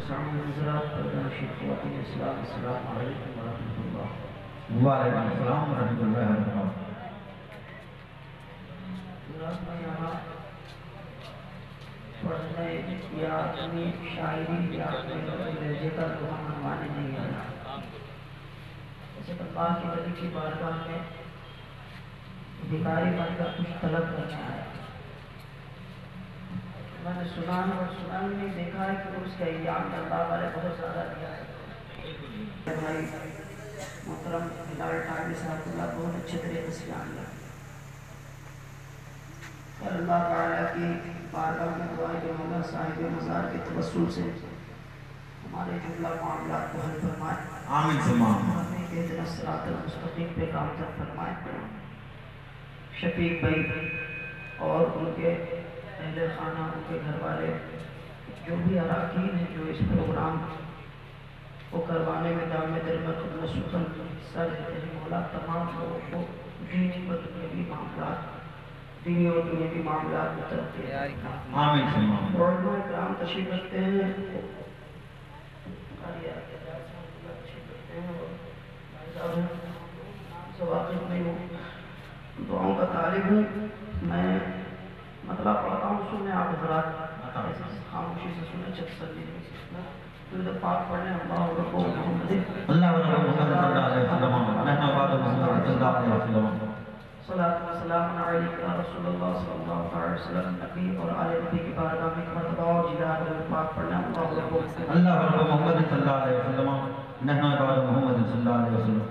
سامنے حضرات خواتین اسلام السلام علیکم ورحمۃ اللہ۔ وعلیکم السلام ورحمۃ اللہ وبرکاتہ۔ میں یہاں پڑھنے یا اپنی شاعری یا اپنے لہجے کا دعا منوانے نہیں آیا، اسے اللہ کی ولی کی بارگاہ میں بھکاری بن کر کچھ طلب کرنے آیا۔ میں نے سنا نہیں دیکھا ہے کہ اس کا ایام اللہ والے بہت زیادہ دیا ہے۔ بھائی محترم ہلال ٹامی صاحب اللہ بہت اچھے طریقے سے جان لیا، اور اللہ تعالیٰ کی بارگاہ میں دعائیں کہ مولا صاحب مزار کے توسل سے ہمارے جملہ معاملات کو حل فرمائے، آمین ثم آمین۔ ہمیں اہدنا الصراط المستقیم پہ گامزن فرمائے۔ شفیق بھائی اور ان کے اہل خانہ، ان کے گھر والے، جو بھی اراکین ہیں جو اس پروگرام کو کروانے میں دام درمت و سکن حصہ لیتے ہیں، مولا تمام لوگوں کو دینی و دنیاوی معاملات، دینی اور دنیاوی معاملات میں ترقی آمین ثم آمین۔ علماء کرام تشریف رکھتے ہیں، واقف نہیں ہوں، دعاؤں کا طالب ہوں، میں مطلب پڑھتا ہوں، سننے آپ حضرات ایسے خاموشی سے سنیں، چک سلی نہیں سکنا تو پاک پڑھنے اللہ رب محمد اللہ رب محمد صلی اللہ علیہ وسلم نحن بعد محمد صلی اللہ علیہ وسلم صلاۃ و سلام علیک یا رسول اللہ صلی اللہ علیہ وسلم۔ نبی اور آل نبی کی بارگاہ میں مرتبہ اور جلال پاک پڑھنا اللہ رب محمد صلی اللہ علیہ وسلم نحن بعد محمد صلی اللہ علیہ وسلم۔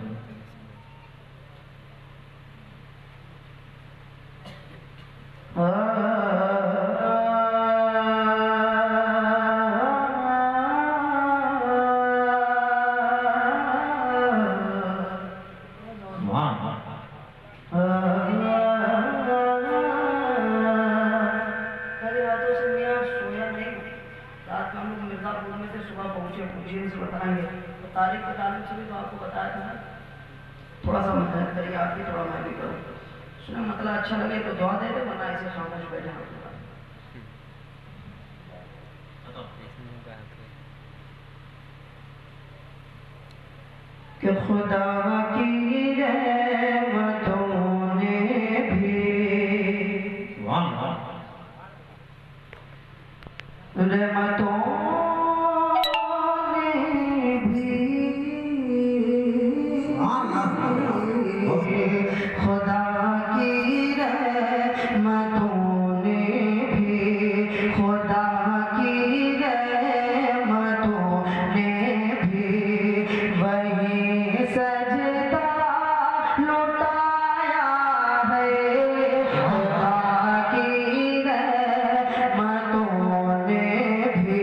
تاریخ کے تعلق سے بھی تو آپ کو بتایا تھا نا، تھوڑا سا محنت کریے آپ بھی، تھوڑا میں بھی کروں، سنیں مطلب اچھا لگے تو دعا دے دے، ورنہ ایسے خاموش بیٹھے ہیں۔ کہ خدا کی رحمتوں نے بھی رحمتوں خدا کی رحمتوں نے بھی، خدا کی رحمتوں نے بھی وہی سجدہ لٹایا ہے، خدا کی رحمتوں نے بھی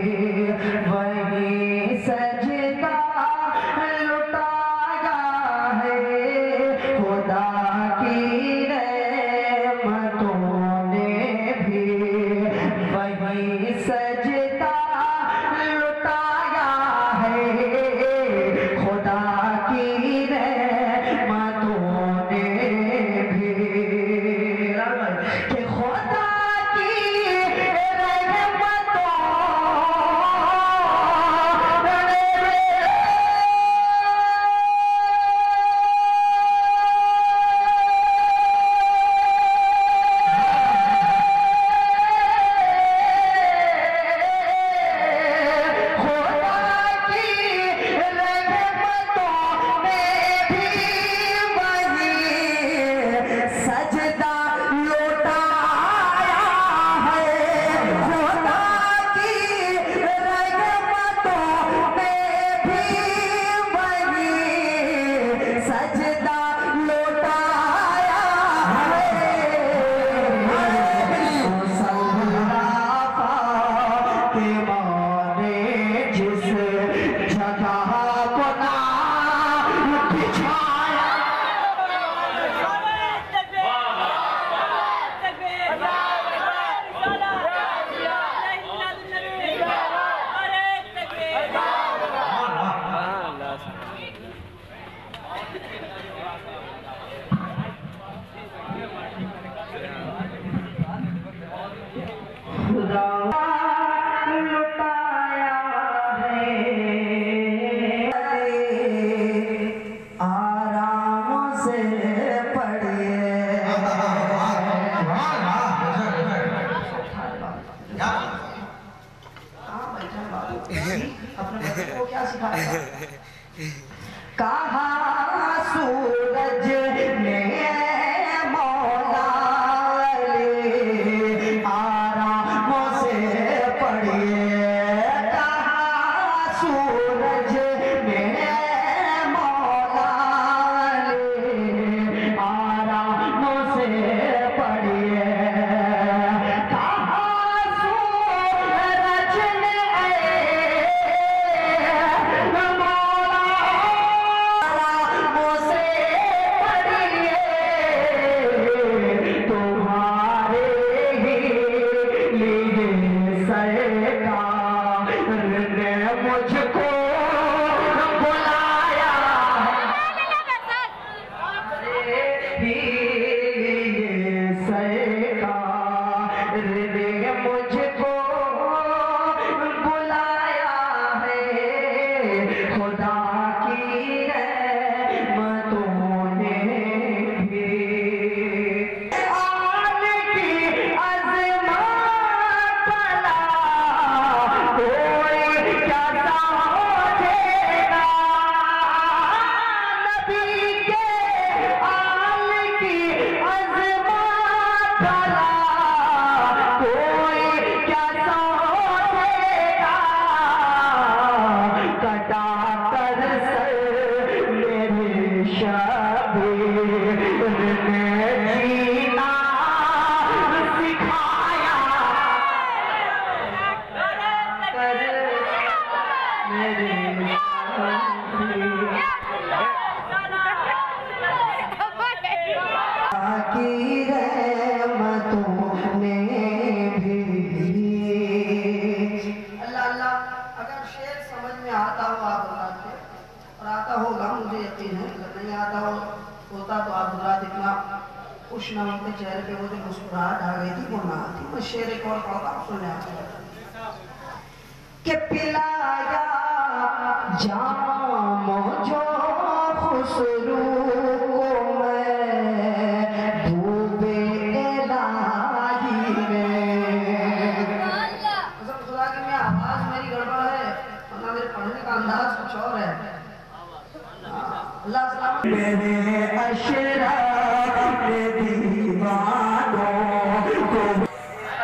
اپنے بچے کو کیا سکھائے گا؟ کہا سورج نے مولا علی آراموں سے پڑھیے، کہا سورج نے مولا علی آراموں سے پڑھیے، کہا سورج نے خوشنما کے چہرے پہ وہ جو مسکراہٹ آ گئی تھی وہ نہ آتی. میں شعر ایک اور پڑھتا ہوں، سنیں آپ کہ پلایا جام جو خسرو کو میں دھوبے الہی میں. قسم خدا کی میں آواز میری گڑبڑ ہے ورنہ میرے پڑھنے کا انداز کچھ اور ہے. اللہ سلامت میرے اشرف دیوانوں کو،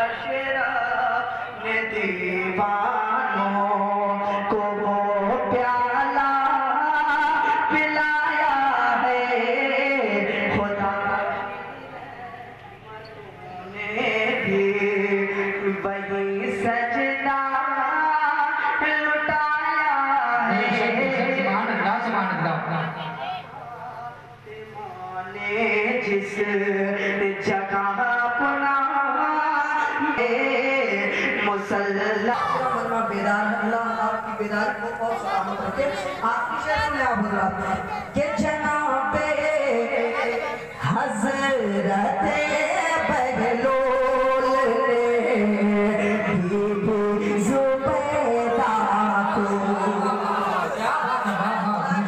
اشرف دیوانوں کو وہ پیالہ پلایا ہے خدا نے بھی وہی سجدہ لٹایا ہے. سبحان اللہ سبحان اللہ. جس جگہ اپنا مسلح بیدار اللہ آپ کی بیداری کو بہت سلامت رکھے. آپ کی شعر سنیں آپ حضرات کہ جناب حضرت بہلول نے بی بی زبیدہ کو.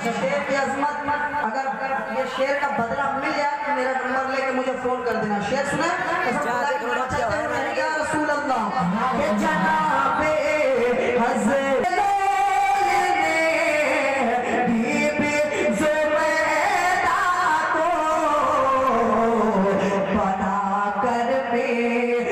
شعر کی عظمت اگر یہ شعر کا بدلہ مل جائے تو میرا نمبر لے کے مجھے فون کر دینا. شعر سنیں یا رسول اللہ کہ جناب حضرت بی بی زبیدہ کو بنا کر میں